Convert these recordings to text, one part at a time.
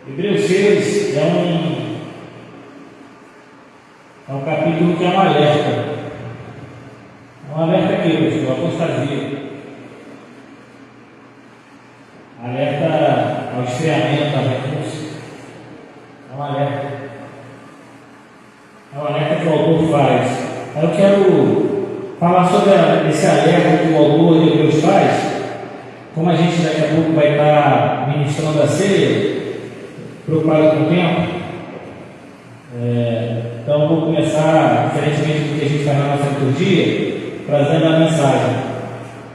Hebreus 6 é um capítulo que é um alerta. É um alerta aqui, pessoal, apostasia. Alerta ao esfriamento, à renúncia. É um alerta. É um alerta que o autor faz. Eu quero falar sobre esse alerta que o autor de Hebreus faz. Como a gente daqui a pouco vai estar ministrando a ceia, preocupado com o tempo, então vou começar, diferentemente do que a gente faz na nossa liturgia, trazendo a mensagem.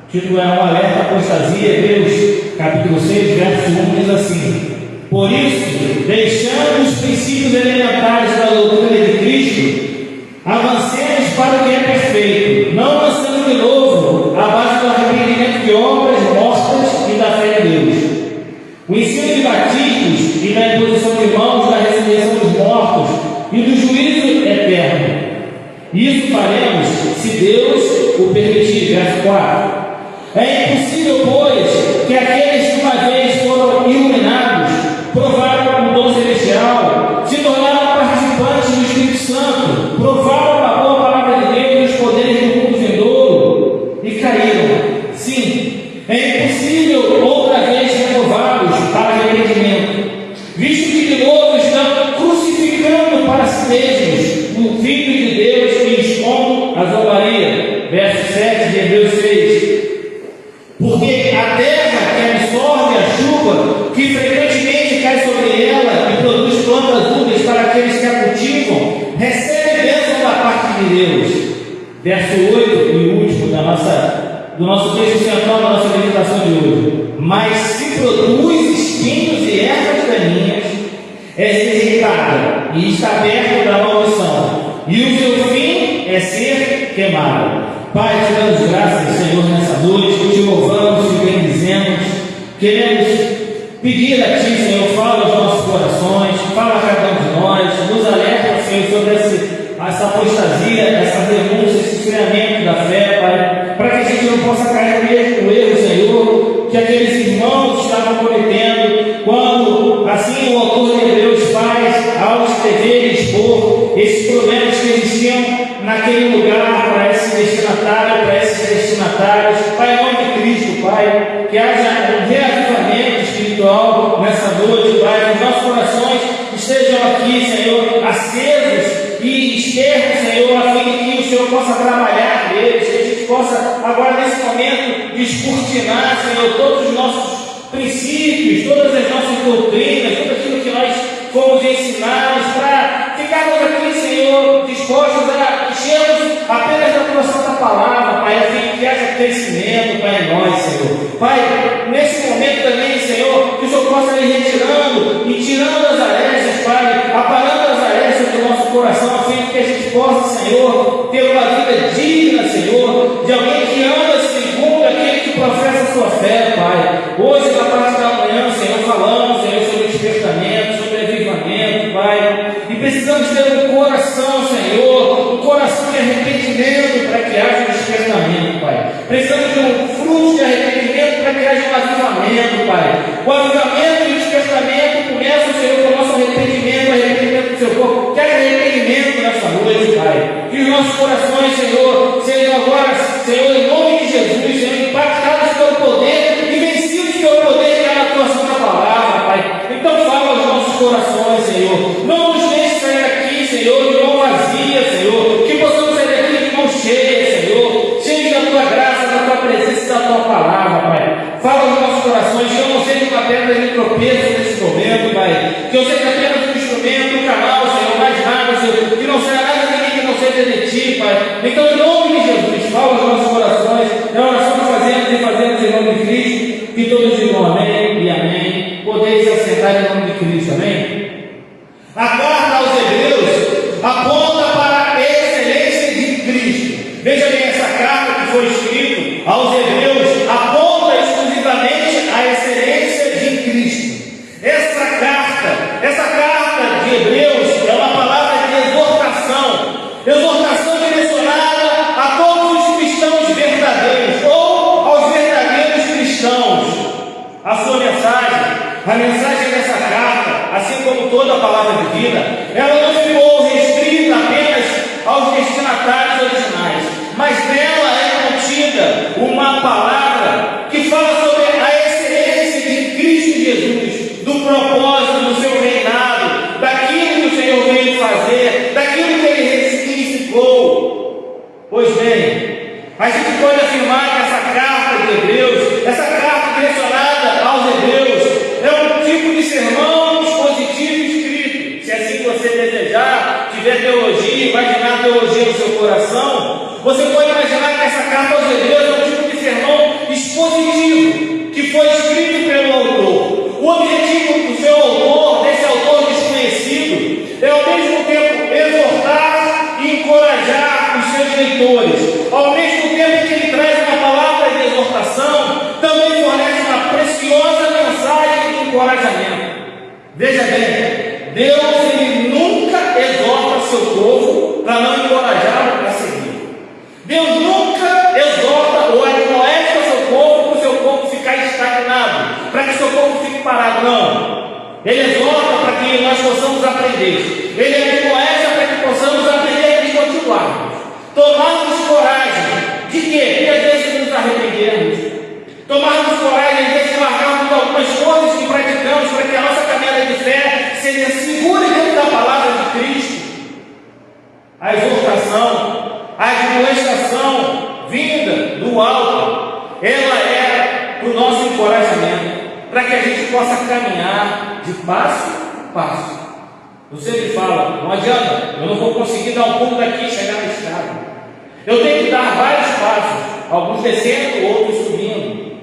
O título é um alerta à apostasia. Hebreus capítulo 6, verso 1 diz assim: por isso, deixando os princípios elementares da doutrina de Cristo, avancemos para o que é perfeito, não lançando de novo a base do arrependimento de obras mortas e da fé em Deus. O ensino de batismos e da imposição de mãos, da ressurreição dos mortos e do juízo eterno. Isso faremos se Deus o permitir. Verso 4. É impossível, pois, que aqueles que uma vez foram iluminados, provaram o dom celestial, se tornaram participantes do Espírito Santo, provaram a boa palavra de Deus e os poderes do mundo vindouro e caíram. Sim, é impossível outra vez renovados para arrependimento, visto que de novo estão crucificando para si mesmos o Filho de Deus e expondo a zombaria. Verso 7 de Hebreus 6. Porque a terra que absorve a chuva, que frequentemente cai sobre ela e produz plantas úteis para aqueles que a cultivam, recebe bênção da parte de Deus. Verso 8 e último do nosso texto central da nossa meditação de hoje. Mas se produz espinhos e ervas daninhas, é rejeitada e está perto da maldição, e o seu fim é ser queimado. Pai, te damos graças, Senhor, nessa noite, te louvamos, te bendizemos, queremos pedir a Ti, Senhor, fala aos nossos corações, fala a cada um de nós, nos alerta, Senhor, sobre essa apostasia, essa renúncia, esse esfriamento da fé, Pai, para que a gente não possa cair no erro, Senhor, que aqueles irmãos estavam cometendo, quando, assim, o autor de Hebreus faz, ao escrever e expor esses problemas que existiam naquele lugar, para esses destinatários, Pai, em nome de Cristo, Pai, que haja um reavivamento espiritual nessa noite, Pai, que os nossos corações estejam aqui, Senhor, acesos e espertos, Senhor, a fim de que o Senhor possa trabalhar neles, que a gente possa, agora nesse momento, descortinar, Senhor, todos os nossos princípios, todas as nossas doutrinas, tudo aquilo que nós fomos ensinados, para ficarmos aqui, Senhor, dispostos a enchermos apenas da tua santa palavra, Pai, a fim que haja crescimento, Pai, em nós, Senhor. Pai, nesse momento também, Senhor, que o Senhor possa ir retirando e tirando as arestas, Pai, aparando as arestas do nosso coração, a fim que a gente possa, Senhor, ter uma vida digna, Senhor, de alguém que anda segundo aquele que professa a sua fé, Pai. Hoje, na parte da manhã, Senhor, falamos, Senhor, sobre despertamento, sobre avivamento, Pai, e precisamos ter um coração, Senhor, um coração de arrependimento para que haja um despertamento, Pai. Precisamos de um fruto de arrependimento para que haja um avivamento, Pai. O avivamento e o despertamento começam, Senhor, com o nosso arrependimento, o arrependimento do seu corpo. Que haja arrependimento nessa noite, Pai. Que os nossos corações, Senhor, sejam agora, Senhor, em nome de Jesus, Senhor, impactados pelo poder e vencidos pelo poder que há na tua santa palavra, Pai. Então fala aos nossos corações, Senhor. Não nos deixe sair aqui, Senhor, de mão vazia, Senhor. Que possamos sair daqui de mão cheia, Senhor. Cheios da tua graça, da tua presença e da tua palavra, Pai. Fala aos nossos corações, que eu não seja uma pedra de tropeço nesse momento, Pai. Que eu seja apenas um instrumento, um canal, Senhor, mais nada, Senhor. Que não seja nada de mim que não seja de ti, Pai. Então, em nome de Jesus, fala aos nossos corações. É a oração que fazemos e fazemos em nome de Cristo. Que todos digam amém e amém. Podeis se assentar em nome de Cristo, amém? A carta aos Hebreus aponta para a excelência de Cristo. Veja bem, essa carta que foi escrita aos Hebreus aponta exclusivamente a excelência de Cristo. Essa carta de Hebreus é uma palavra de exortação direcionada a todos os cristãos verdadeiros ou aos verdadeiros cristãos. A sua mensagem, a mensagem dessa carta, a Pois bem, a gente pode afirmar que essa carta de Hebreus, essa carta direcionada aos Hebreus, é um tipo de sermão expositivo escrito. Se assim você desejar, tiver teologia, imaginar teologia no seu coração, você pode imaginar que essa carta aos Hebreus é um tipo de sermão expositivo, que foi escrito pelo autor. O objetivo do seu autor, desse autor desconhecido, é ao mesmo tempo exortar e encorajar os seus leitores. Ao mesmo tempo que ele traz uma palavra de exortação, também fornece uma preciosa mensagem de encorajamento. Veja bem, Deus ele nunca exorta seu povo para não encorajá-lo para seguir. Deus nunca exorta ou admoesta seu povo para o seu povo ficar estagnado, para que seu povo fique parado. Não. Ele exorta para que nós possamos aprender. Ele admoesta para que possamos aprender e continuarmos. Tomarmos coragem de quê? De às vezes nos arrependermos. Tomarmos coragem de vezes de largarmos algumas coisas que praticamos para que a nossa caminhada de fé seja segura dentro da palavra de Cristo. A exortação, a admoestação vinda do alto, ela é para o nosso encorajamento, para que a gente possa caminhar de passo a passo. Eu sempre falo, não adianta, eu não vou conseguir dar um pulo daqui e chegar na escada. Eu tenho que dar vários passos, alguns descendo, outros subindo.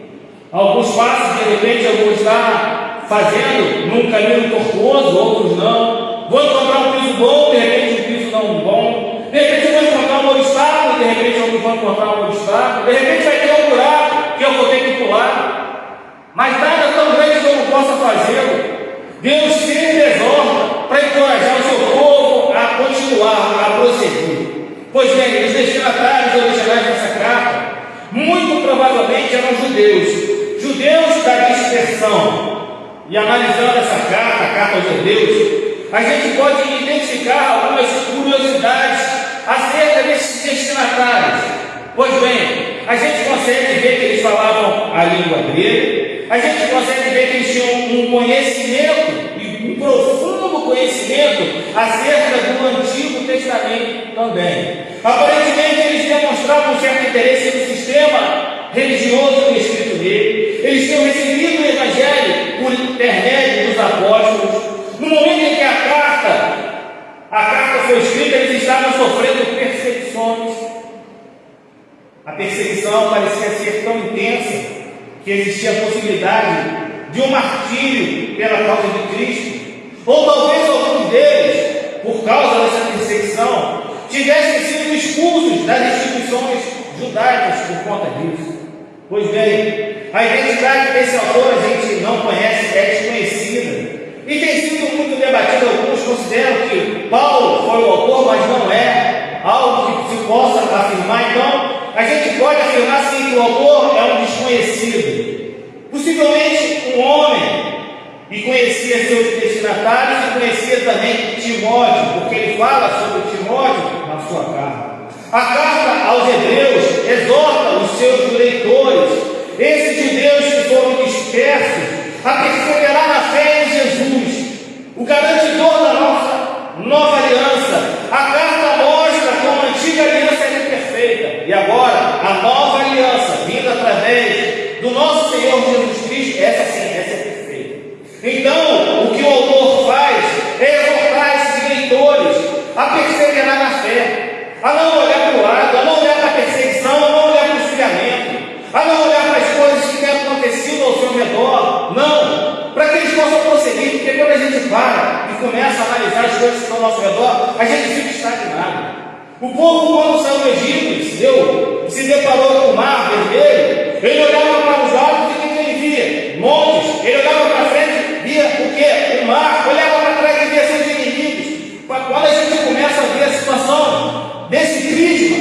Alguns passos, de repente, eu vou estar fazendo num caminho tortuoso, outros não. Vou encontrar um piso bom, de repente um piso não bom. De repente eu vou encontrar um obstáculo, de repente eu não vou encontrar um obstáculo. De repente vai ter um buraco que eu vou ter que pular. Mas nada tão grande que eu não possa fazê-lo. Deus sempre exorta para encorajar o seu povo a continuar, a prosseguir. Pois bem, os destinatários originais dessa carta, muito provavelmente eram judeus da dispersão. E analisando essa carta, a carta aos Hebreus, a gente pode identificar algumas curiosidades acerca desses destinatários. Pois bem, a gente consegue ver que eles falavam a língua grega, a gente consegue ver que eles tinham um conhecimento, um profundo conhecimento acerca do Antigo Testamento também. Aparentemente eles demonstravam um certo interesse no sistema religioso escrito nele. Eles tinham recebido o Evangelho por intermédio dos apóstolos. No momento em que a carta foi escrita, eles estavam sofrendo perseguições. A perseguição parecia ser tão intensa que existia a possibilidade de um martírio pela causa de Cristo. Ou talvez alguns deles, por causa dessa perseguição, tivessem sido expulsos das instituições judaicas por conta disso. Pois bem, a identidade desse autor a gente não conhece, é desconhecida. E tem sido muito debatido. Alguns consideram que Paulo foi o autor, mas não é algo que se possa afirmar. Então, a gente pode afirmar sim que o autor é um desconhecido. Possivelmente um homem, e conhecia seus destinatários e conhecia também Timóteo, porque ele fala sobre Timóteo na sua carta. A carta aos Hebreus exorta os seus leitores, esses judeus que foram dispersos, a perseverar na fé em Jesus, o garantidor da nossa nova aliança. A carta mostra como a antiga aliança é perfeita, e agora a nova aliança, vinda através do nosso Senhor Jesus Cristo, essa sim, essa é perfeita. Então, o que o autor faz é exortar esses leitores a perseverar na fé, a não olhar para o lado, a não olhar para a perseguição, a não olhar para o esfriamento, a não olhar para as coisas que têm acontecido ao seu redor. Não, para que eles possam prosseguir, porque quando a gente para e começa a analisar as coisas que estão ao nosso redor, a gente fica estagnado. O povo, quando saiu do Egito, se deparou com o mar vermelho, ele olhava para os lados e o que ele via? Montes. Ele olhava para frente, via o quê? O mar. Olhava para trás e via seus inimigos. Quando a gente começa a ver a situação desse prisma,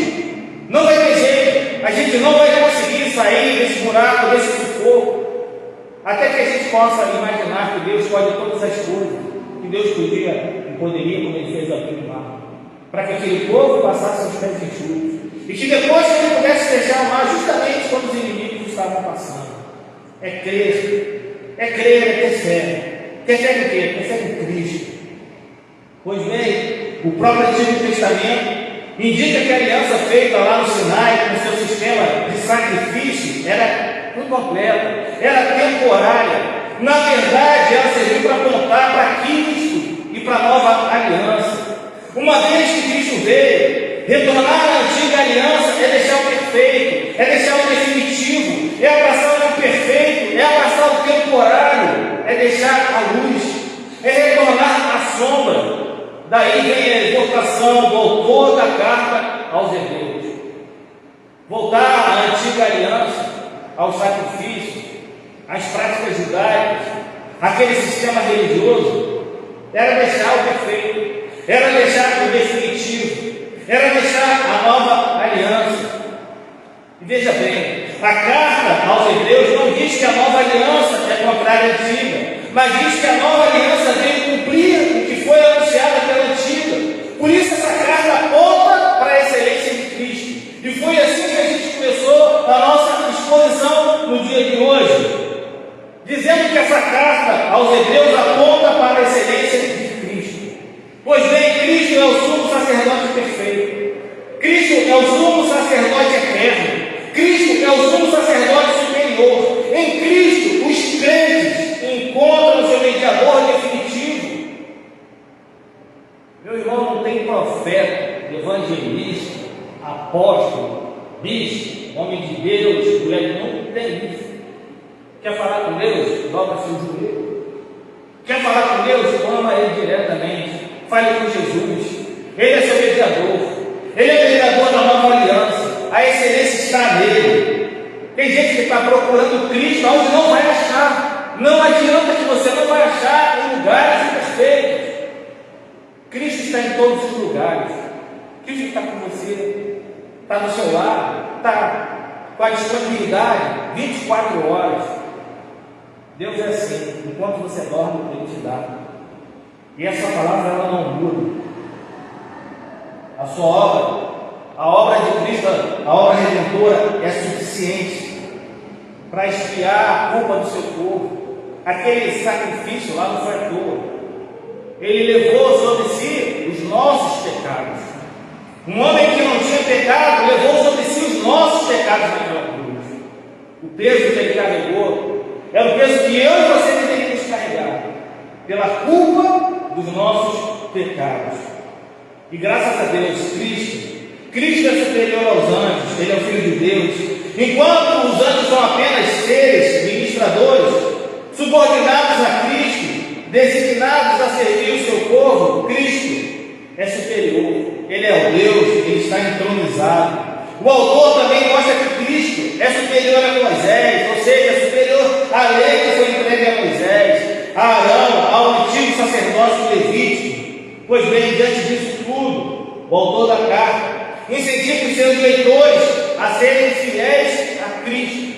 não vai ter jeito. A gente não vai conseguir sair desse buraco, desse sufoco, até que a gente possa imaginar que Deus pode todas as coisas, que Deus podia e poderia, como Ele fez aqui no mar, para que aquele povo passasse aos pés enxutos, e que depois Ele pudesse fechar o mar justamente quando os inimigos estavam passando. É crer, é ter fé. Ter fé no quê? Ter fé em Cristo. Pois bem, o próprio Antigo Testamento indica que a aliança feita lá no Sinai, com seu sistema de sacrifício, era incompleta, era temporária. Na verdade, ela serviu para apontar para Cristo e para a nova aliança. Uma vez que Cristo veio, retornar à antiga aliança é deixar o perfeito, é deixar o definitivo, é abraçar o perfeito, é abraçar o temporário, é deixar a luz, é retornar à sombra. Daí vem a exortação do autor da carta aos Hebreus. Voltar à antiga aliança, ao sacrifício, às práticas judaicas, aquele sistema religioso, era deixar o perfeito, era deixar o definitivo, era deixar a nova aliança. E veja bem, a carta aos Hebreus não diz que a nova aliança é contrária à antiga, mas diz que a nova aliança veio cumprir o que foi anunciado pela antiga. Por isso essa carta aponta para a excelência de Cristo. E foi assim que a gente começou a nossa exposição no dia de hoje, dizendo que essa carta aos Hebreus aponta para a excelência de Cristo. Pois bem, Cristo é o sumo sacerdote perfeito. Cristo é o sumo sacerdote eterno. Cristo é o sumo sacerdote superior. Em Cristo, os crentes encontram o seu mediador definitivo. Meu irmão, não tem profeta, evangelista, apóstolo, bispo, homem de Deus, mulher, não tem isso. Quer falar com Deus? Dobra seu joelho. Quer falar com Deus? Ama Ele diretamente. Fale com Jesus. Ele é seu mediador. Ele é o mediador da nova aliança. A excelência está nele. Tem gente que está procurando Cristo onde não vai achar. Não adianta que você não vai achar em lugares imperfeitos. Cristo está em todos os lugares. Cristo está com você. Está do seu lado. Está com a disponibilidade 24 horas. Deus é assim, enquanto você dorme, Ele te dá. E essa palavra ela não muda. A sua obra, a obra de Cristo, a obra redentora é suficiente para expiar a culpa do seu povo. Aquele sacrifício lá não foi à toa. Ele levou sobre si os nossos pecados. Um homem que não tinha pecado levou sobre si os nossos pecados naquela cruz. O peso que ele carregou é o peso que eu e você deveríamos carregar, pela culpa dos nossos pecados. E graças a Deus, Cristo é superior aos anjos, Ele é o Filho de Deus. Enquanto os anjos são apenas seres ministradores, subordinados a Cristo, designados a servir o seu povo, Cristo é superior. Ele é o Deus, Ele está entronizado. O autor também mostra que Cristo é superior a Moisés, ou seja, é superior à lei que foi entregue a Moisés, a Arão, ao antigo sacerdócio levítico. Pois bem, diante disso tudo, o autor da carta incentiva os seus leitores a serem fiéis a Cristo.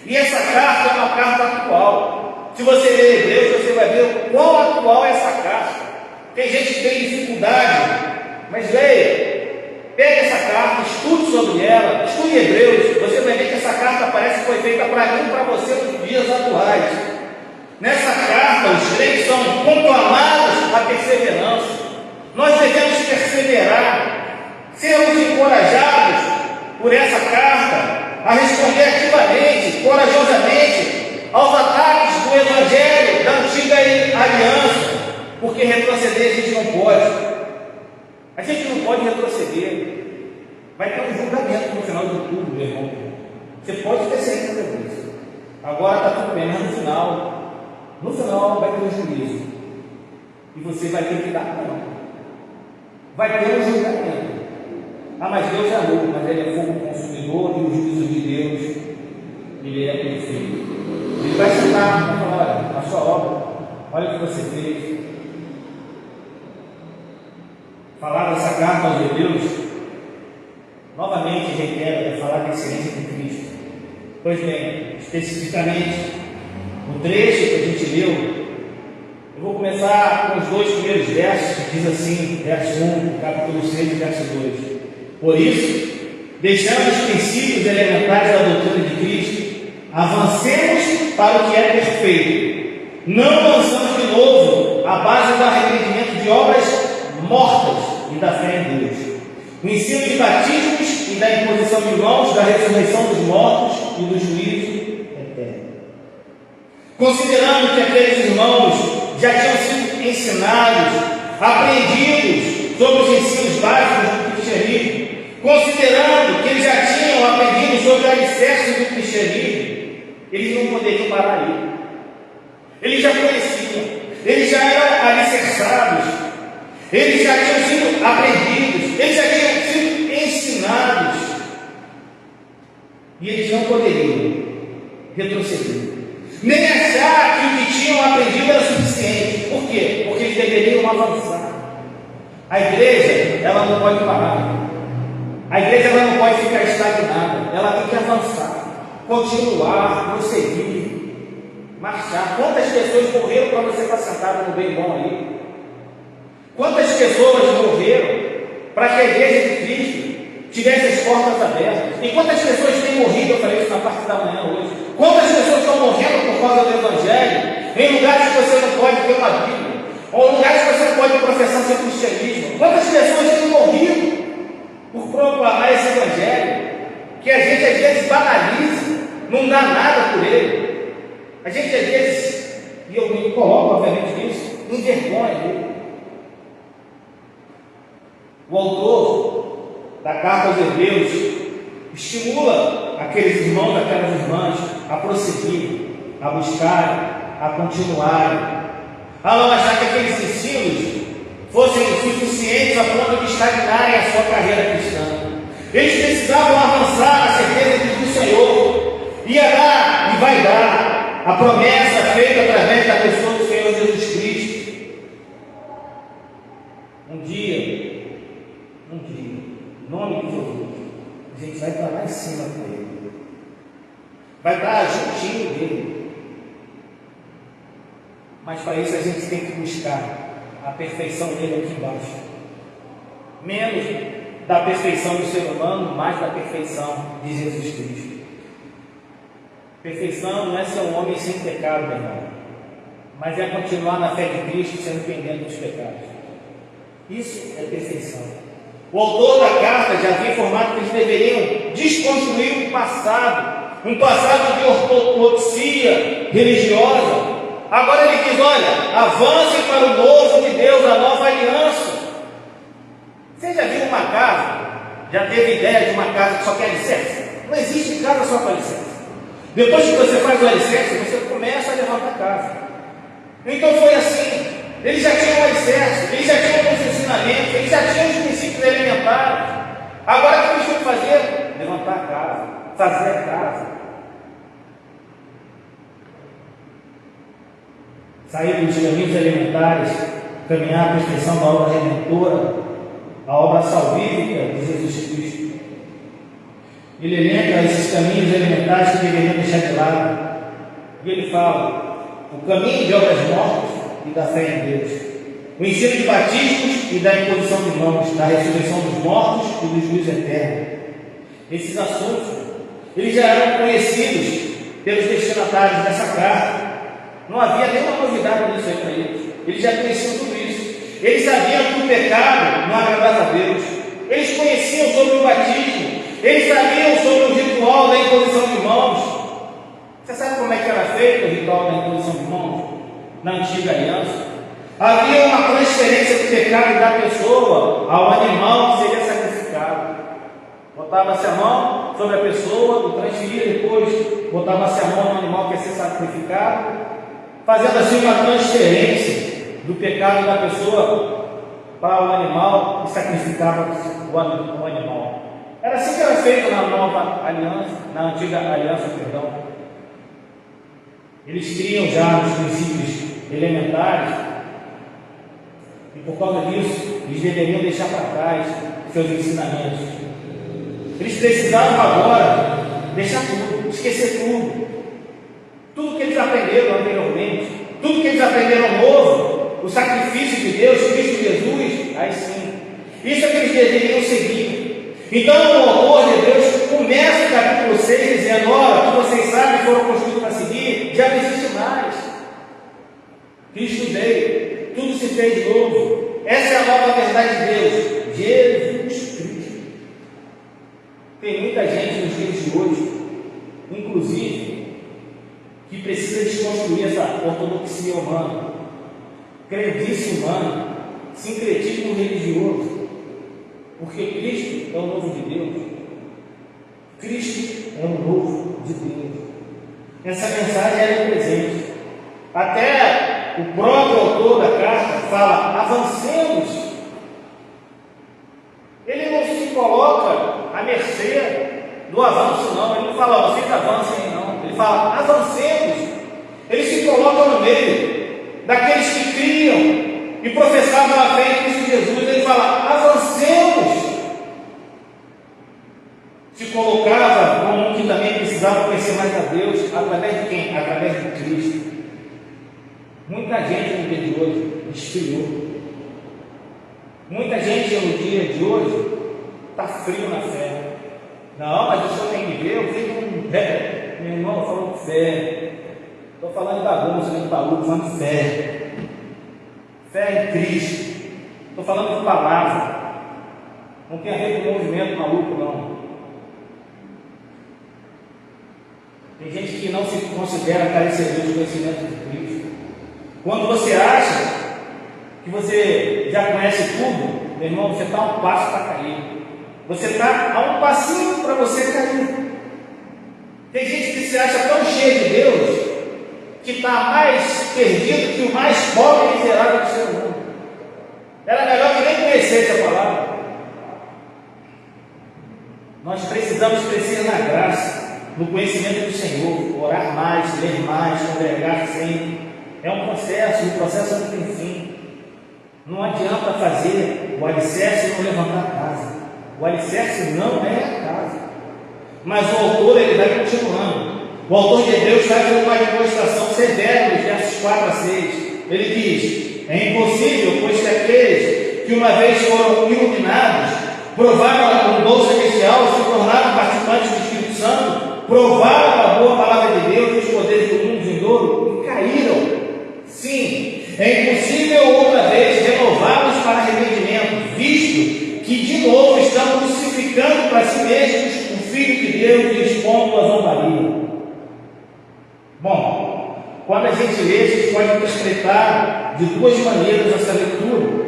E essa carta é uma carta atual. Se você ler Hebreus, você vai ver o quão atual é essa carta. Tem gente que tem dificuldade, mas leia. Pegue essa carta, estude sobre ela, estude Hebreus, você vai ver que essa carta parece que foi feita para mim e para você nos dias atuais. Nessa carta, os crentes são conclamados à perseverança. Nós devemos perseverar, sermos encorajados por essa carta a responder ativamente, corajosamente aos ataques do Evangelho da antiga aliança, porque retroceder a gente não pode. A gente não pode retroceder. Vai ter um julgamento no final de tudo, meu irmão. Você pode ter certeza disso. Agora está tudo bem, mas no final vai ter um juízo. E você vai ter que dar conta. Vai ter um julgamento. Ah, mas Deus é amor, mas Ele é fogo consumidor e o juízo de Deus, Ele é perfeito. Ele vai sentar e falar: olha, a sua obra, olha o que você fez. Falar dessa carta aos Hebreus, novamente requer falar da excelência de Cristo. Pois bem, especificamente, no trecho que a gente leu, eu vou começar com os dois primeiros versos, que diz assim, verso 1, capítulo 6 e verso 2. Por isso, deixando os princípios elementares da doutrina de Cristo, avancemos para o que é perfeito. Não lançamos de novo a base do arrependimento de obras mortas e da fé em Deus. o ensino de batismos e da imposição de mãos, da ressurreição dos mortos e do juízo eterno. Considerando que aqueles irmãos já tinham sido ensinados, aprendidos sobre os ensinos básicos do cristianismo, considerando que eles já tinham aprendido sobre o alicerce do cristianismo, eles não poderiam parar aí. Eles já conheciam, eles já eram alicerçados, eles já tinham sido aprendidos, eles já tinham sido ensinados, e eles não poderiam retroceder, nem achar que o que tinham aprendido era suficiente. Por quê? Porque eles deveriam avançar. A igreja, ela não pode parar. A igreja, ela não pode ficar estagnada. Ela tem que avançar, continuar, prosseguir, marchar. Quantas pessoas morreram para você estar sentado no bem bom ali? Quantas pessoas morreram para que a igreja de Cristo tivesse as portas abertas? E quantas pessoas têm morrido? Eu falei isso na parte da manhã hoje. Quantas pessoas estão morrendo por causa do Evangelho em lugares que você não pode ter uma Bíblia, ou em lugares que você não pode professar seu cristianismo? Quantas pessoas têm morrido por proclamar esse Evangelho que a gente às vezes banaliza, não dá nada por ele? A gente às vezes, e eu me coloco obviamente nisso, envergonha dele. O autor da carta aos Hebreus estimula aqueles irmãos, aquelas irmãs a prosseguir, a buscar, a continuar, a não achar que aqueles ensinos fossem suficientes a ponto de estagnarem a sua carreira cristã. Eles precisavam avançar na certeza de que o Senhor ia dar e vai dar a promessa feita através da pessoa do Senhor Jesus Cristo. Um dia, em nome de Jesus, a gente vai estar lá em cima com ele, vai estar juntinho dele, mas para isso a gente tem que buscar a perfeição dele aqui embaixo, menos da perfeição do ser humano, mais da perfeição de Jesus Cristo. Perfeição não é ser um homem sem pecado, meu irmão, mas é continuar na fé de Cristo, se arrependendo dos pecados. Isso é perfeição. O autor da carta já havia informado que eles deveriam desconstruir um passado de ortodoxia religiosa. Agora ele diz: olha, avancem para o novo de Deus, a nova aliança. Você já viu uma casa? Já teve ideia de uma casa que só quer alicerce? Não existe casa só para alicerce. Depois que você faz o alicerce, você começa a levantar a casa. Então foi assim. Eles já tinham o alicerce, eles já tinham os ensinamentos, eles já tinham os princípios elementares. Agora o que eles tinham que fazer? Levantar a casa, fazer a casa. Sair dos caminhos elementares, caminhar a perfeição da obra redentora, a obra salvífica de Jesus Cristo. Ele elenca esses caminhos elementares que deveriam deixar de lado. E ele fala: o caminho de obras mortas e da fé em Deus, o ensino de batismos e da imposição de mãos, da ressurreição dos mortos e do juízo eterno. Esses assuntos, eles já eram conhecidos pelos destinatários dessa carta. Não havia nenhuma novidade nisso aí para eles. Eles já conheciam tudo isso. Eles sabiam que o pecado não agradava a Deus. Eles conheciam sobre o batismo. Eles sabiam sobre o ritual da imposição de mãos. Você sabe como é que era feito o ritual da imposição de mãos? Na antiga aliança, havia uma transferência do pecado da pessoa ao animal que seria sacrificado. Botava-se a mão sobre a pessoa, o transferia, depois botava-se a mão no animal que ia ser sacrificado, fazendo assim uma transferência do pecado da pessoa para o animal e sacrificava o animal. Era assim que era feito na nova aliança, na antiga aliança, perdão. Eles criam já os princípios elementares, e por causa disso eles deveriam deixar para trás seus ensinamentos. Eles precisavam agora deixar tudo, esquecer tudo que eles aprenderam anteriormente, tudo que eles aprenderam novo, o sacrifício de Deus, Cristo Jesus. Aí sim, isso é que eles deveriam seguir. Então o autor de Deus começa o capítulo 6 dizendo: olha, o que vocês sabem foram construídos para seguir, já não existe mais. Cristo veio, tudo se fez novo. Essa é a nova verdade de Deus, Jesus Cristo. gente nos dias de hoje, inclusive, que precisa desconstruir essa ortodoxia humana, crendice humana, sincretismo religioso, porque Cristo é o novo de Deus. Cristo é o novo de Deus. Essa mensagem é presente. Até o próprio autor da carta fala: avancemos. Ele não se coloca à mercê do avanço, não. Ele não fala: vocês avancem, não. Ele fala: avancemos. Ele se coloca no meio daqueles que criam e professavam a fé em Cristo Jesus. Ele fala: avancemos. Se colocava como um que também precisava conhecer mais a Deus. Através de quem? Através de Cristo. Muita gente no dia de hoje esfriou. Muita gente no dia de hoje está frio na fé. Não, mas o senhor tem que ver, eu fico com fé. Meu irmão, falando de fé. Estou falando de bagunça, de baú, falando de fé. Fé em Cristo. Estou falando de palavra. Não tem a ver com movimento maluco, não. Tem gente que não se considera carecedor de conhecimento de Cristo. Quando você acha que você já conhece tudo, meu irmão, você está a um passo para cair. Você está a um passinho para você cair. Tem gente que se acha tão cheio de Deus que está mais perdido que o mais pobre e miserável do ser humano. Era melhor que nem conhecesse a palavra. Nós precisamos crescer na graça, no conhecimento do Senhor, orar mais, ler mais, congregar sempre. É um processo, e o processo não tem fim. Não adianta fazer o alicerce e não levantar a casa. O alicerce não é a casa. Mas o autor, ele vai continuando. O autor de Hebreus faz uma demonstração severa nos versos 4 a 6. Ele diz: é impossível, pois que aqueles que uma vez foram iluminados, provaram o dom celestial, se tornaram participantes do Espírito Santo, provaram a boa palavra de Deus e os poderes do mundo vindouro e caíram. Sim, é impossível outra vez renová-los para arrependimento, visto que de novo estão crucificando para si mesmos o Filho de Deus e expondo a zombaria. Bom, quando a gente lê, a gente pode interpretar de duas maneiras essa leitura.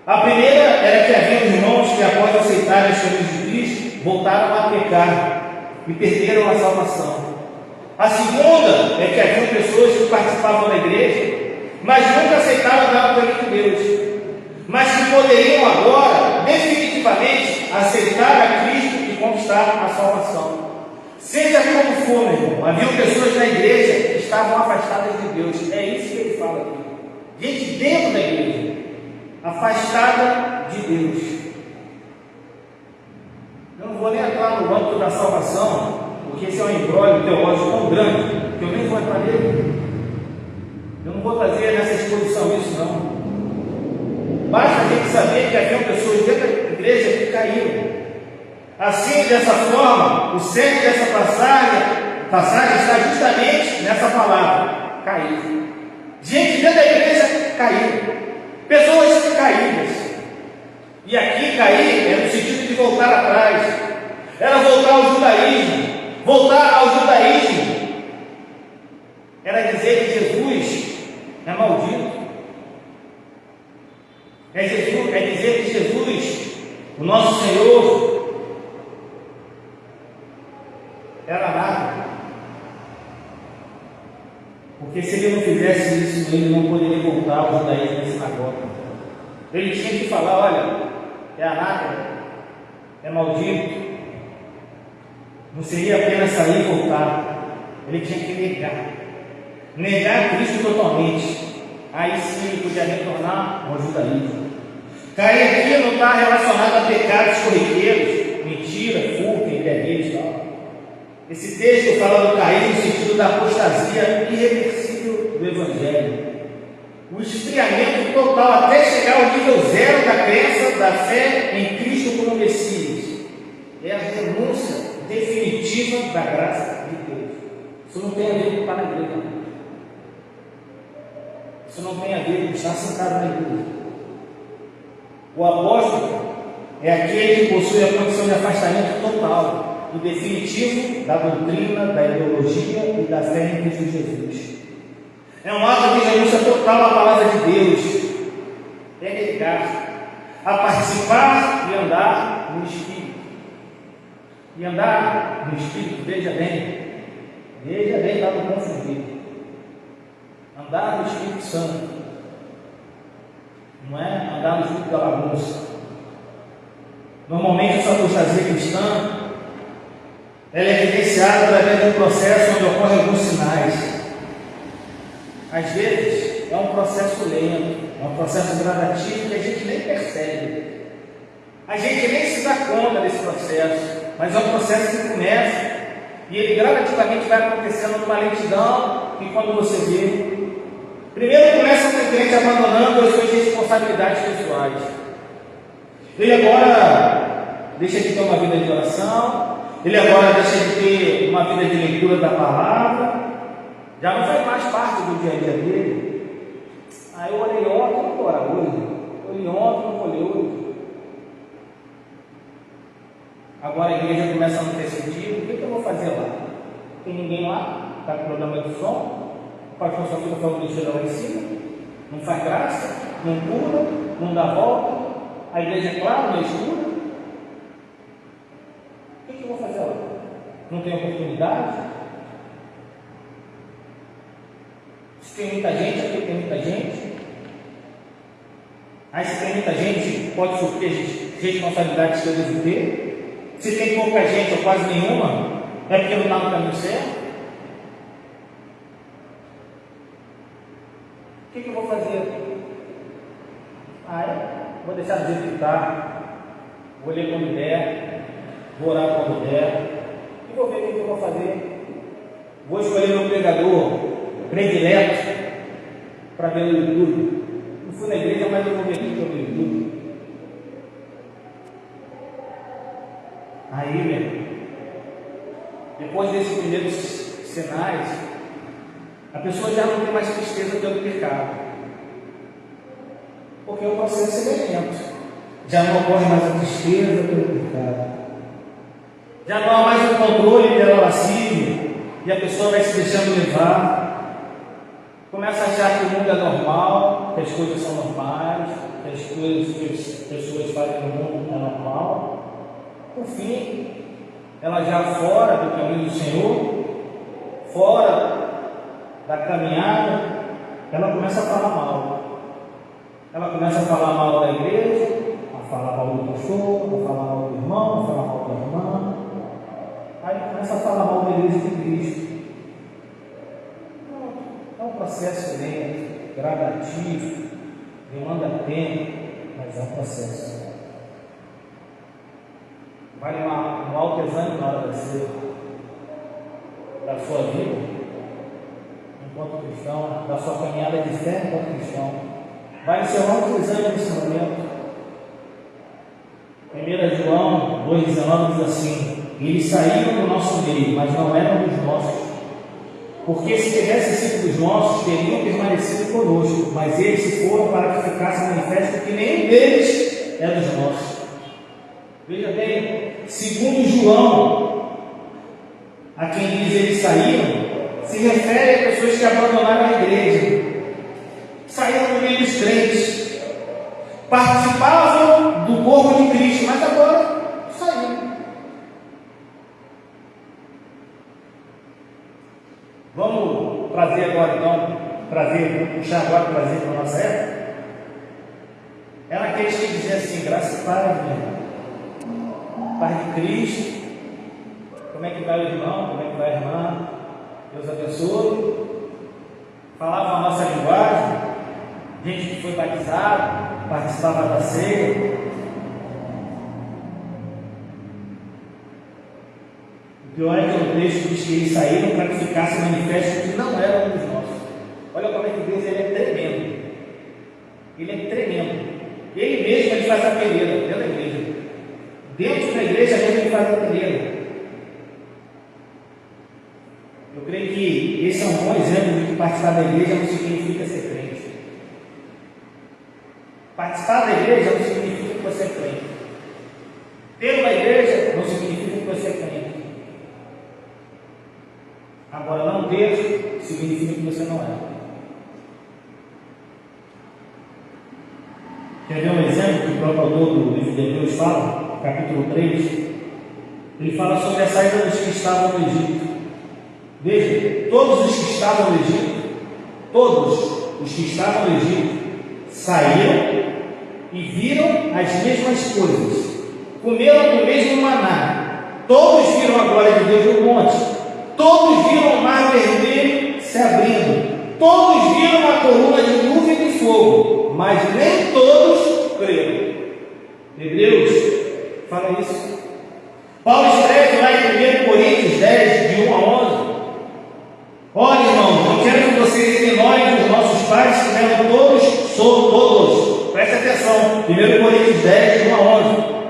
A primeira era que havia irmãos que, após aceitarem as coisas de Cristo, voltaram a pecar e perderam a salvação. A segunda é que havia pessoas que participavam da igreja, mas nunca aceitaram dar o poder de Deus, mas que poderiam agora, definitivamente, aceitar a Cristo e conquistar a salvação. Seja como for, meu irmão, havia pessoas na igreja que estavam afastadas de Deus. É isso que ele fala aqui. Gente dentro da igreja, afastada de Deus. Eu não vou nem entrar no âmbito da salvação, porque esse é um embrólio teológico tão grande que eu nem vou entrar nele. Eu não vou trazer nessa exposição isso, não. Basta a gente saber que havia pessoas dentro da igreja que caíram. Assim, dessa forma, o centro dessa passagem está justamente nessa palavra: cair. Gente dentro da igreja caiu. Pessoas caídas. E aqui cair é no sentido de voltar atrás. Era voltar ao judaísmo. Voltar ao judaísmo era dizer que Jesus é maldito. É dizer que Jesus, o nosso Senhor, era nada. Porque se ele não fizesse isso, ele não poderia voltar ao judaísmo da sinagoga. Ele tinha que falar: olha, é anátema, é maldito. Não seria apenas sair e voltar. Ele tinha que negar Cristo totalmente. Aí sim ele podia retornar ao judaísmo. Cair aqui não está relacionado a pecados corriqueiros, mentira, furto, embriaguez e tal. Esse texto fala do cair no sentido da apostasia irreversível do Evangelho. O esfriamento total até chegar ao nível zero da crença, da fé em Cristo como Messias. É a renúncia definitiva da graça de Deus. Isso não tem a ver com estar na igreja. Isso não tem a ver com estar sentado na igreja. O apóstolo é aquele que possui a condição de afastamento total. e definitivo da doutrina, da ideologia e da fé em Cristo Jesus. É um ato de renúncia total à palavra de Deus. É negar a participar e andar no Espírito. E andar no Espírito, veja bem, para não confundir. Andar no Espírito Santo não é andar no Espírito da bagunça. Normalmente essa apostasia cristã ela é evidenciada através de um processo onde ocorrem alguns sinais. Às vezes é um processo lento, é um processo gradativo que a gente nem percebe. A gente nem se dá conta desse processo, mas é um processo que começa e ele gradativamente vai acontecendo numa lentidão que quando você vê, primeiro começa com o crente abandonando as suas responsabilidades pessoais. Ele agora deixa de ter uma vida de oração, ele agora deixa de ter uma vida de leitura da palavra, já não faz mais parte do dia a dia dele. Aí eu orei ontem, não vou orar hoje. Orei ontem, não vou ler hoje. Agora a igreja começa a não ter sentido. O que eu vou fazer lá? Tem ninguém lá? Está com problema de som? O pastor só fica falando lixeira lá em cima? Não faz graça? Não cura? Não dá volta? A igreja é clara, não escura? O que eu vou fazer lá? Não tem oportunidade? Se tem muita gente, aqui tem muita gente. Aí se tem muita gente, pode sofrer as responsabilidades que eu devo ter. Se tem pouca gente ou quase nenhuma, é porque não está no caminho certo. O que eu vou fazer? Vou deixar do jeito que está. Vou ler quando der. Vou orar quando der. E vou ver o que eu vou fazer. Vou escolher meu pregador predileto para ver no YouTube. Não fui na igreja, mas eu vou ver aqui pelo YouTube. Aí, meu, depois desses primeiros sinais, a pessoa já não tem mais tristeza pelo pecado, porque o processo é lento. Já não ocorre mais a tristeza pelo pecado, já não há mais o controle pela lascívia, e a pessoa vai se deixando levar, começa a achar que o mundo é normal, que as coisas são normais, que as coisas que as pessoas fazem no mundo é normal. Por fim, ela já fora do caminho do Senhor, fora da caminhada, ela começa a falar mal. Ela começa a falar mal da igreja, a falar mal do pastor, a falar mal do irmão, a falar mal da irmã. Aí começa a falar mal da igreja de Cristo. É um processo lento, gradativo, demanda tempo, mas é um processo. Vale um autoexame na hora da sua vida, enquanto cristão, da sua caminhada de fé enquanto cristão. Vale seu autoexame nesse momento. 1 João 2,19 diz assim: eles saíram do nosso meio, mas não eram dos nossos. Porque se tivessem sido dos nossos, teriam permanecido conosco, mas eles se foram para que ficasse manifesto que nenhum deles é dos nossos. Veja bem, segundo João, a quem diz eles saíram, se refere a pessoas que abandonaram a igreja, saíram do meio dos crentes, participavam do corpo de Cristo, mas agora saíram. Vamos trazer agora então, vamos puxar agora para trazer para a nossa época. Era aqueles que diziam assim: graça e paz, meu irmão. Paz de Cristo, como é que vai o irmão, como é que vai a irmã, Deus abençoe. Falava a nossa linguagem, gente que foi batizado, participava da ceia. O pior é que o texto diz que eles saíram para que ficasse manifesto que não eram dos nossos. Olha como é que Deus ele é tremendo. Ele é tremendo. Ele mesmo ele faz a peneira dentro da igreja. Dentro da igreja ele faz a peneira. Eu creio que esse é um bom exemplo de que participar da igreja não significa ser crente. Participar da igreja não significa que você é crente. Ter uma igreja não significa que você é crente. Agora, não ter significa que você não é. Quer ver um exemplo que o próprio autor do livro de Hebreus fala? Capítulo 3. Ele fala sobre a saída dos que estavam no Egito. Veja, todos os que estavam no Egito, todos os que estavam no Egito, saíram e viram as mesmas coisas, comeram do mesmo maná, todos viram a glória de Deus no monte, todos viram o mar vermelho se abrindo, todos viram a coluna de nuvem e de fogo, mas nem todos creram. Hebreus fala isso. Paulo escreve lá em 1 Coríntios 10, de 1 a 11. Olha, irmãos, não quero que vocês ignorem que os nossos pais tiveram todos, preste atenção, 1 Coríntios 10, de 1 a 11.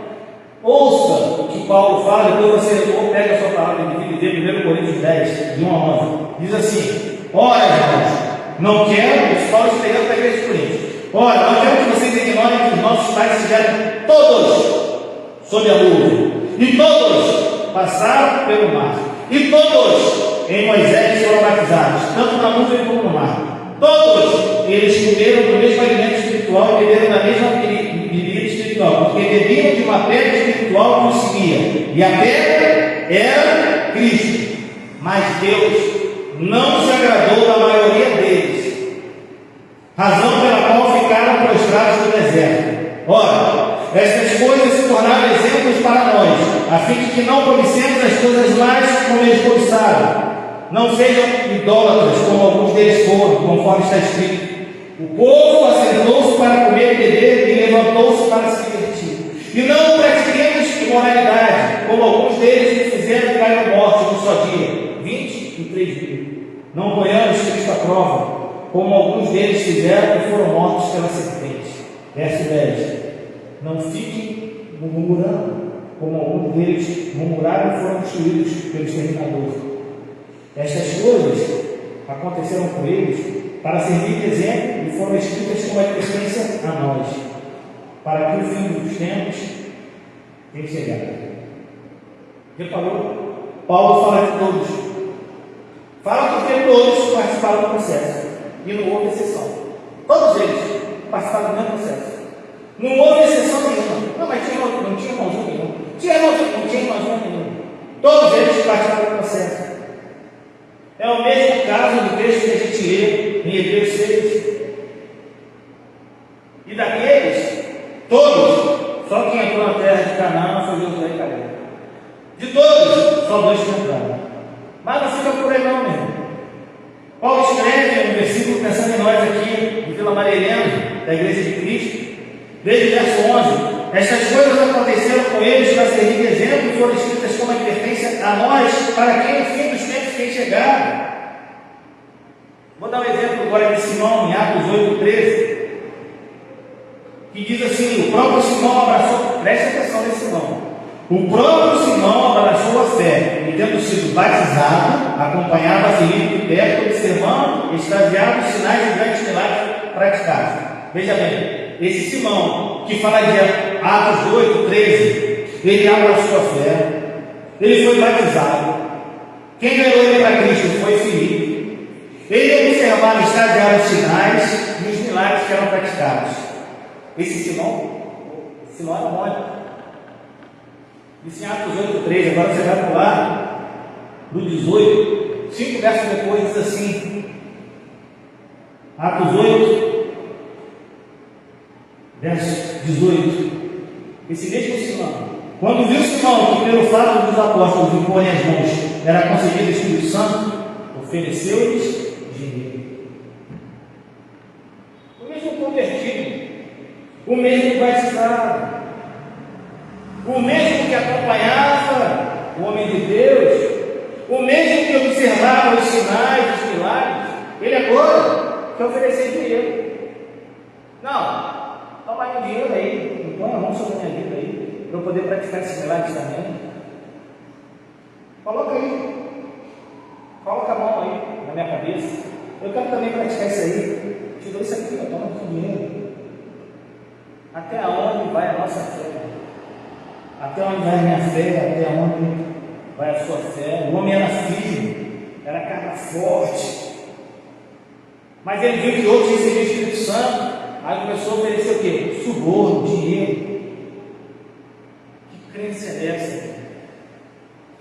Ouça o que Paulo fala, depois você pega a sua palavra e divide 1 Coríntios 10, de 1 a 11. Diz assim: ora, irmãos, não quero, Paulo escrevendo para a igreja de Coríntios, ora, não quero que vocês ignorem que os nossos pais estiveram todos sob a nuvem, e todos passaram pelo mar, e todos em Moisés foram batizados, tanto na nuvem como no mar. Todos eles comeram do mesmo alimento espiritual e beberam da mesma bebida espiritual, porque bebiam de uma pedra espiritual que os seguia, e a pedra era Cristo. Mas Deus não se agradou da maioria deles, razão pela qual ficaram prostrados no deserto. Ora, estas coisas se tornaram exemplos para nós, a fim de que não cobicemos as coisas mais como eles cobiçaram. Não sejam idólatras, como alguns deles foram, conforme está escrito: o povo assentou-se para comer e beber e levantou-se para se divertir. E não pratiquemos imoralidade, como alguns deles fizeram e caíram mortos no só dia, 23 mil. Não ponhamos Cristo à prova, como alguns deles fizeram e foram mortos pela serpente. Verso 10. Não fiquem murmurando, como alguns deles murmuraram e foram destruídos pelo exterminador. Estas coisas aconteceram com eles para servir de exemplo e foram escritas como advertência a nós, para que o fim dos tempos tenha chegado. Reparou? Paulo fala de todos. Fala porque todos participaram do processo e não houve exceção. Todos eles participaram do mesmo processo. Não houve exceção nenhuma. Não, mas não tinha irmãozinho nenhum. Não tinha irmãozinho nenhum. Todos eles participaram do processo. É o mesmo caso do texto que a gente lê em Hebreus 6. E daqueles, todos, só quem entrou na terra de Canaã foi Josué e Caleb. De todos, só 2 que entraram. Mas não fica por aí não, meu irmão. Paulo escreve no versículo, pensando em nós aqui, em Vila Marilena, da Igreja de Cristo, desde o verso 11. Estas coisas aconteceram com eles para servir de exemplo e foram escritas como advertência a nós, para quem o fim dos tempos tem chegado. Vou dar um exemplo agora de Simão, em Atos 8:13, que diz assim: o próprio Simão abraçou, preste atenção nesse Simão, o próprio Simão abraçou a fé, e tendo sido batizado, acompanhava Filipe de perto, observando, extasiado os sinais e grandes milagres praticados. Veja bem, esse Simão, que fala de Atos 8:13, ele abraçou a fé, ele foi batizado. Quem ganhou ele para Cristo foi Filipe. Ele observava, estagiava os sinais e os milagres que eram praticados. Esse Simão era morto. Disse em Atos 8:13, agora você vai pular do 18, 5 versos depois, diz assim, Atos 8, verso 18, esse mesmo Simão, quando viu Simão que pelo fato dos apóstolos imporem as mãos era concedido o Espírito Santo, ofereceu-lhes dinheiro. O mesmo convertido, o mesmo batizado, o mesmo que acompanhava o homem de Deus, o mesmo que observava os sinais, os milagres, ele agora quer oferecer dinheiro. Não, toma aí o dinheiro aí, põe a mão sobre a minha vida aí, para eu poder praticar esses milagres também. Coloca aí, coloca a mão aí na minha cabeça. Eu quero também praticar isso aí. Te dou isso aqui, eu tomo aqui o dinheiro. Até onde vai a nossa fé? Até onde vai a minha fé? Até onde vai a sua fé? O homem era firme, era cara forte. Mas ele viu que outros recebiam o Espírito Santo, aí começou a oferecer o quê? Suborno, dinheiro. Que crença é essa?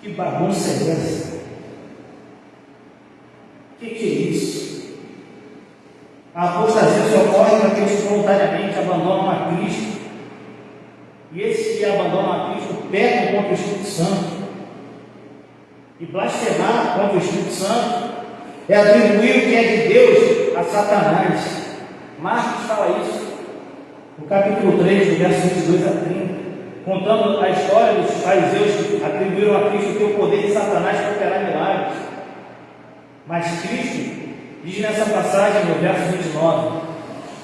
Que bagunça é essa? O que é isso? A apostasia só ocorre para aqueles que voluntariamente abandonam a Cristo. E esses que abandonam a Cristo pecam contra o Espírito Santo. E blasfemar contra o Espírito Santo é atribuir o que é de Deus a Satanás. Marcos fala isso no capítulo 3, do verso 22 a 30, contando a história dos fariseus que atribuíram a Cristo o poder de Satanás para operar milagres. Mas Cristo diz nessa passagem, no verso 29,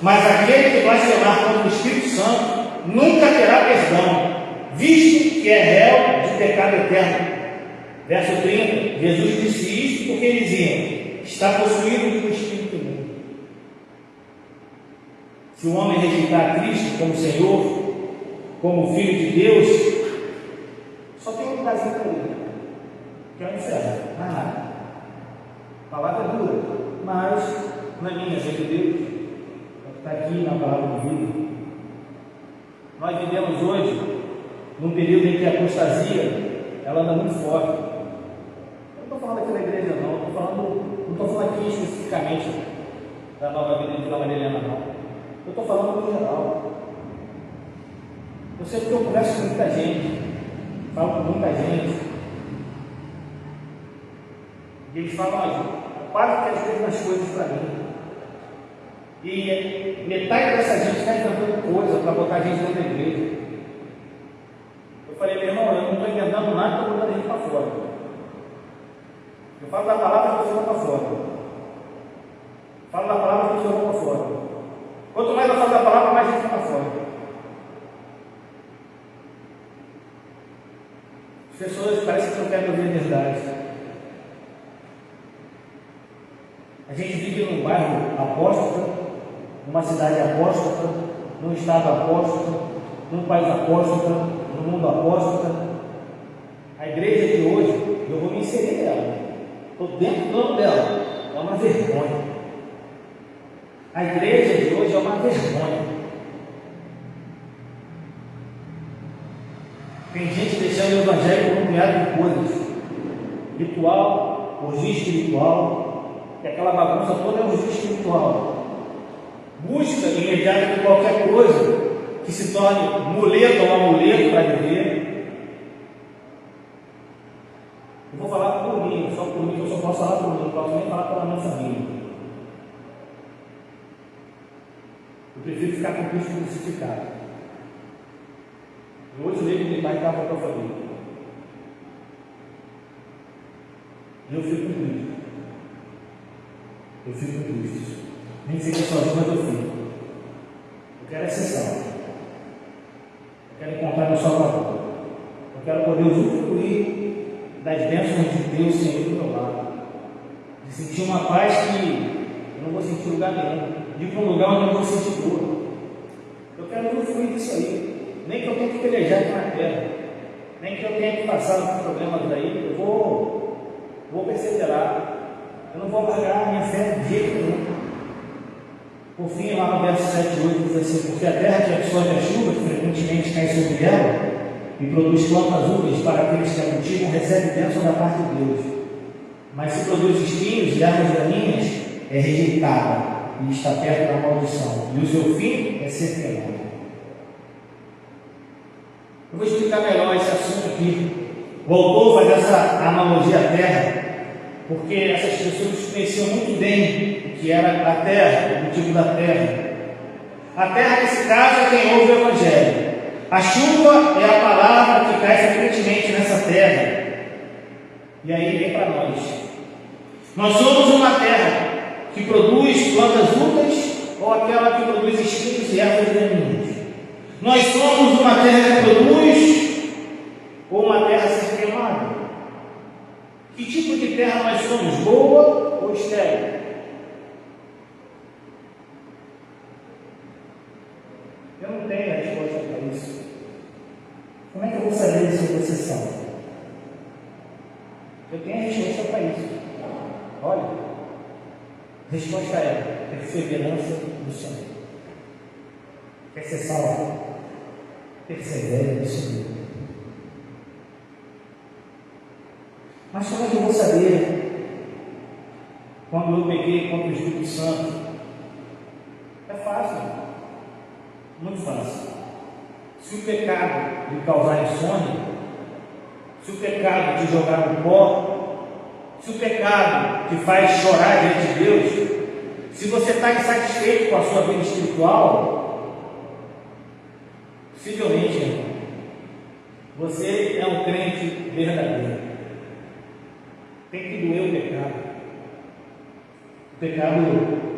mas aquele que blasfemar contra o Espírito Santo nunca terá perdão, visto que é réu de pecado eterno. Verso 30, Jesus disse isto porque diziam: está possuído de um espírito imundo. Se o homem rejeitar a Cristo como Senhor, como Filho de Deus, só tem um lugarzinho para ele, que é o inferno. Nada. A palavra é dura, mas não é minha, é de Deus. Está aqui na palavra de vida. Nós vivemos hoje num período em que a apostasia ela anda muito forte. Eu não estou falando aqui da igreja, não estou falando aqui especificamente da Nova Vida de Vila Marilena, não. Eu estou falando no geral. Eu sei porque eu converso com muita gente, falo com muita gente, e eles falam quase que as mesmas coisas para mim. E metade dessa gente está inventando coisa para botar a gente dentro da igreja. Eu falei, meu irmão, eu não estou inventando nada para botar a gente para fora. Eu falo da palavra que você vai para fora. Falo da palavra que você vai para fora. Quanto mais eu falo da palavra, mais a gente vai para fora. As pessoas parecem que não querem ouvir a verdade. A gente vive num bairro apóstata, numa cidade apóstata, num estado apóstata, num país apóstata, num mundo apóstata. A igreja de hoje, eu vou me inserir nela, estou dentro do nome dela, é uma vergonha. A igreja de hoje é uma vergonha. Tem gente deixando o evangelho como criado de coisas, ritual, orgia espiritual, que aquela bagunça toda é orgia espiritual. Busca imediata de qualquer coisa que se torne muleta ou amuleto para viver. Eu vou falar por mim, só por mim, eu só posso falar por mim, não posso nem falar pela minha família. Eu prefiro ficar com Cristo crucificado. E hoje o livro de pai estava com a família. E eu fico com Cristo. Eu fico com Cristo. Nem fico sozinho, mas eu fico. Eu quero ser salvo. Eu quero encontrar meu Salvador. Eu quero poder usufruir das bênçãos de Deus, Senhor, do meu lado. De sentir uma paz que eu não vou sentir em lugar nenhum. De ir para um lugar onde eu não vou sentir dor. Eu quero usufruir disso aí. Nem que eu tenha que pelejar aqui na terra. Nem que eu tenha que passar por problemas daí. Eu vou perseverar. Eu não vou largar a minha fé de jeito nenhum. Por fim, lá no verso 7 e 8 diz assim: porque a terra que absorve a chuva, que frequentemente cai sobre ela, e produz plantas úteis para aqueles que a cultivam, recebe bênção da parte de Deus. Mas se produz espinhos e árvores daninhas, é rejeitada e está perto da maldição, e o seu fim é ser queimado. Eu vou explicar melhor esse assunto aqui. O autor faz essa analogia à terra, porque essas pessoas conheciam muito bem o que era a terra, o motivo da terra. A terra, nesse caso, é quem ouve o Evangelho. A chuva é a palavra que cai frequentemente nessa terra. E aí vem para nós. Nós somos uma terra que produz plantas úteis ou aquela que produz espinhos e ervas daninhas. Nós somos uma terra que produz ou uma terra a ser queimada. Que tipo de terra nós somos? Boa ou estéril? Eu não tenho a resposta para isso. Como é que eu vou saber se vocês são? Eu tenho a resposta para isso. Olha, a resposta é perseverança no Senhor. Quer ser salvo? Persevere no Senhor. Mas como é que eu vou saber quando eu peguei contra o Espírito Santo? É fácil, muito fácil. Se o pecado lhe causar insônia, se o pecado te jogar no pó, se o pecado te faz chorar diante de Deus, se você está insatisfeito com a sua vida espiritual, possivelmente, irmão, você é um crente verdadeiro. Tem que doer o pecado. O pecado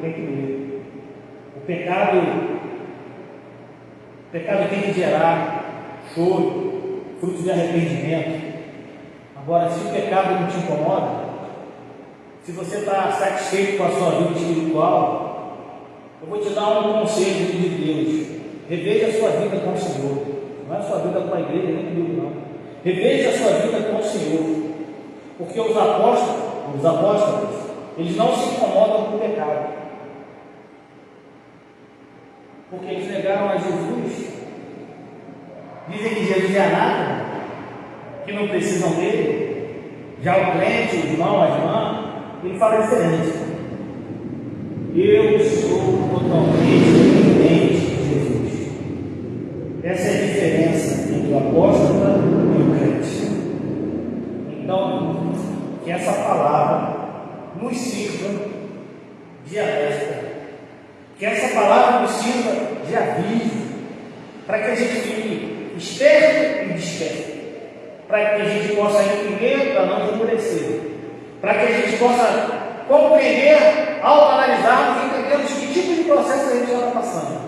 tem que doer. O pecado tem que gerar choro, frutos de arrependimento. Agora, se o pecado não te incomoda, se você está satisfeito com a sua vida espiritual, eu vou te dar um conselho de Deus. Reveja a sua vida com o Senhor. Não é a sua vida com a igreja, nem comigo, não. Reveja a sua vida com o Senhor. Porque os apóstolos, eles não se incomodam com o pecado. Porque eles negaram a Jesus. Dizem que Jesus é anátema, que não precisam dele. Já o crente, o irmão, a irmã, ele fala diferente. Eu sou totalmente dependente de Jesus. Essa é a diferença entre o apóstolo e o crente. Então, que essa palavra nos sirva de alerta, que essa palavra nos sirva de aviso, para que a gente fique esperto e desperto, para que a gente possa entender para não endurecer, para que a gente possa compreender, ao analisarmos, entendermos que tipo de processo a gente está passando.